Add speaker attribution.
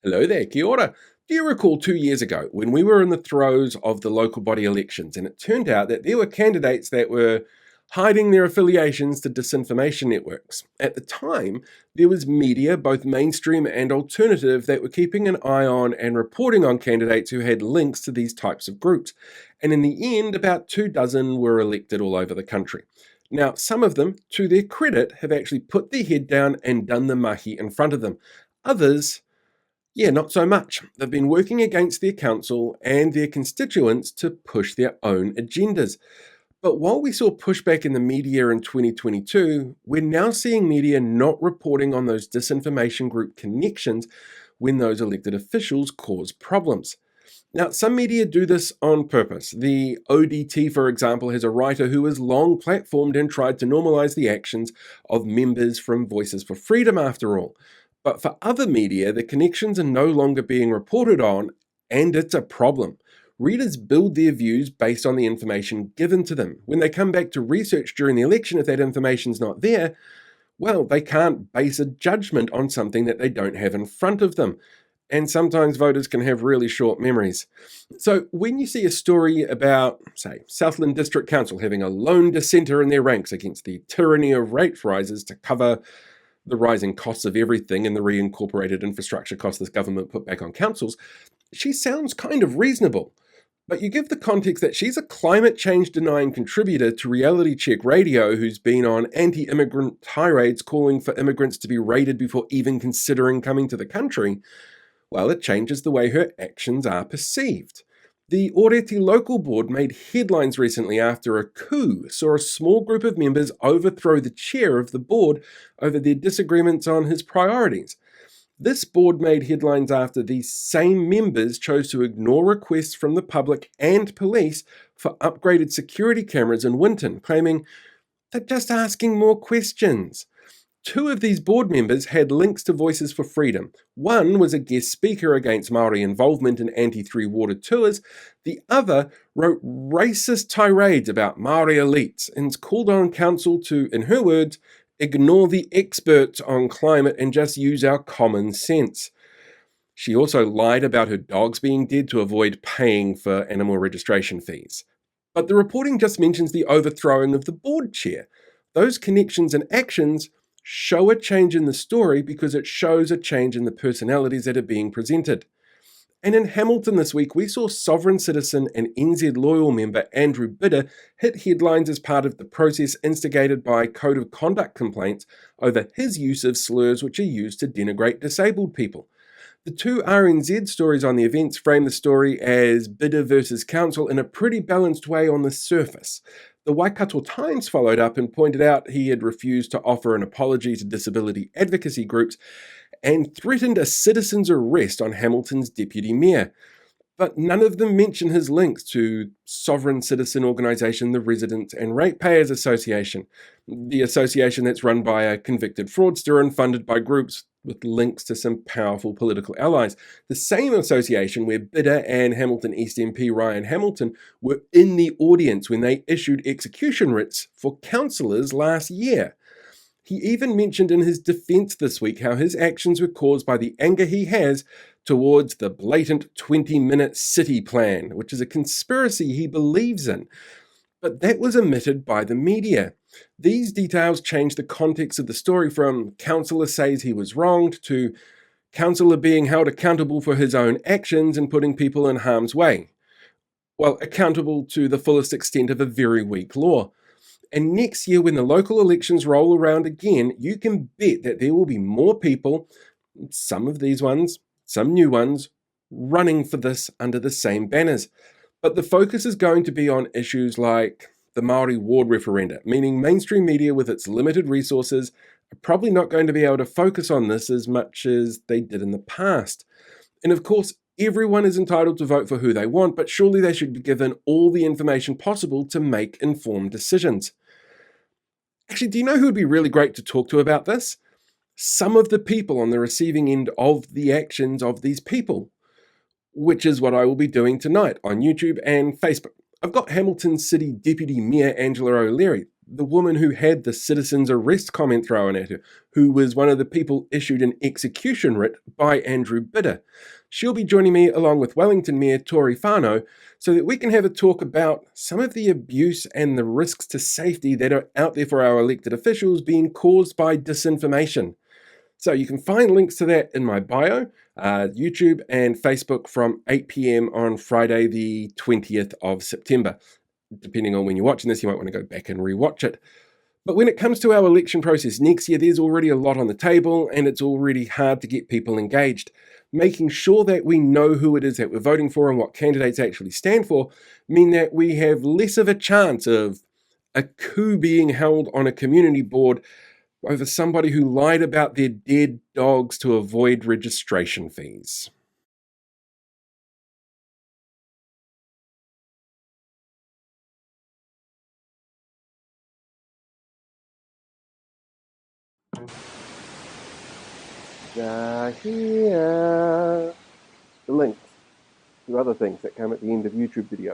Speaker 1: Hello there, kia ora. Do you recall 2 years ago when we were in the throes of the local body elections and it turned out that there were candidates that were hiding their affiliations to disinformation networks? At the time, there was media, both mainstream and alternative, that were keeping an eye on and reporting on candidates who had links to these types of groups. And in the end, about 2 dozen were elected all over the country. Now, some of them, to their credit, have actually put their head down and done the mahi in front of them. Others, not so much. They've been working against their council and their constituents to push their own agendas. But while we saw pushback in the media in 2022, we're now seeing media not reporting on those disinformation group connections when those elected officials cause problems. Now, some media do this on purpose. The ODT, for example, has a writer who has long platformed and tried to normalize the actions of members from Voices for Freedom, after all. But for other media, the connections are no longer being reported on, and it's a problem. Readers build their views based on the information given to them. When they come back to research during the election, if that information's not there, well, they can't base a judgment on something that they don't have in front of them. And sometimes voters can have really short memories. So when you see a story about, say, Southland District Council having a lone dissenter in their ranks against the tyranny of rate rises to cover the rising costs of everything and the reincorporated infrastructure costs this government put back on councils, she sounds kind of reasonable. But you give the context that she's a climate change denying contributor to Reality Check Radio who's been on anti-immigrant tirades calling for immigrants to be raided before even considering coming to the country, well, it changes the way her actions are perceived. The Oreti local board made headlines recently after a coup saw a small group of members overthrow the chair of the board over their disagreements on his priorities. This board made headlines after these same members chose to ignore requests from the public and police for upgraded security cameras in Winton, claiming they're just asking more questions. Two of these board members had links to Voices for Freedom. One was a guest speaker against Māori involvement in anti-Three Water tours. The other wrote racist tirades about Māori elites and called on council to, in her words, ignore the experts on climate and just use our common sense. She also lied about her dogs being dead to avoid paying for animal registration fees. But the reporting just mentions the overthrowing of the board chair. Those connections and actions show a change in the story because it shows a change in the personalities that are being presented. And in Hamilton this week, we saw Sovereign Citizen and NZ Loyal member Andrew Bidder hit headlines as part of the process instigated by Code of Conduct complaints over his use of slurs which are used to denigrate disabled people. The two RNZ stories on the events frame the story as Bidder versus Council in a pretty balanced way on the surface. The Waikato Times followed up and pointed out he had refused to offer an apology to disability advocacy groups and threatened a citizen's arrest on Hamilton's deputy mayor. But none of them mention his links to sovereign citizen organisation, the Residents and Ratepayers Association, the association that's run by a convicted fraudster and funded by groups with links to some powerful political allies. The same association where Bidder and Hamilton East MP Ryan Hamilton were in the audience when they issued execution writs for councillors last year. He even mentioned in his defence this week how his actions were caused by the anger he has towards the blatant 20-minute city plan, which is a conspiracy he believes in. But that was omitted by the media. These details change the context of the story from councillor says he was wronged to councillor being held accountable for his own actions and putting people in harm's way. Well, accountable to the fullest extent of a very weak law. And next year, when the local elections roll around again, you can bet that there will be more people, some of these ones, some new ones, running for this under the same banners. But the focus is going to be on issues like the Māori ward referenda, meaning mainstream media with its limited resources are probably not going to be able to focus on this as much as they did in the past. And of course, everyone is entitled to vote for who they want, but surely they should be given all the information possible to make informed decisions. Actually, do you know who would be really great to talk to about this? Some of the people on the receiving end of the actions of these people, which is what I will be doing tonight on YouTube and Facebook. I've got Hamilton City Deputy Mayor Angela O'Leary, the woman who had the citizen's arrest comment thrown at her, who was one of the people issued an execution writ by Andrew Bidder. She'll be joining me along with Wellington Mayor Tory Whānau so that we can have a talk about some of the abuse and the risks to safety that are out there for our elected officials being caused by disinformation. So you can find links to that in my bio, YouTube and Facebook from 8 p.m. on Friday the 20th of September. Depending on when you're watching this, you might want to go back and rewatch it. But when it comes to our election process next year, there's already a lot on the table and it's already hard to get people engaged. Making sure that we know who it is that we're voting for and what candidates actually stand for mean that we have less of a chance of a coup being held on a community board over somebody who lied about their dead dogs to avoid registration fees. Here, the links to other things that come at the end of YouTube videos.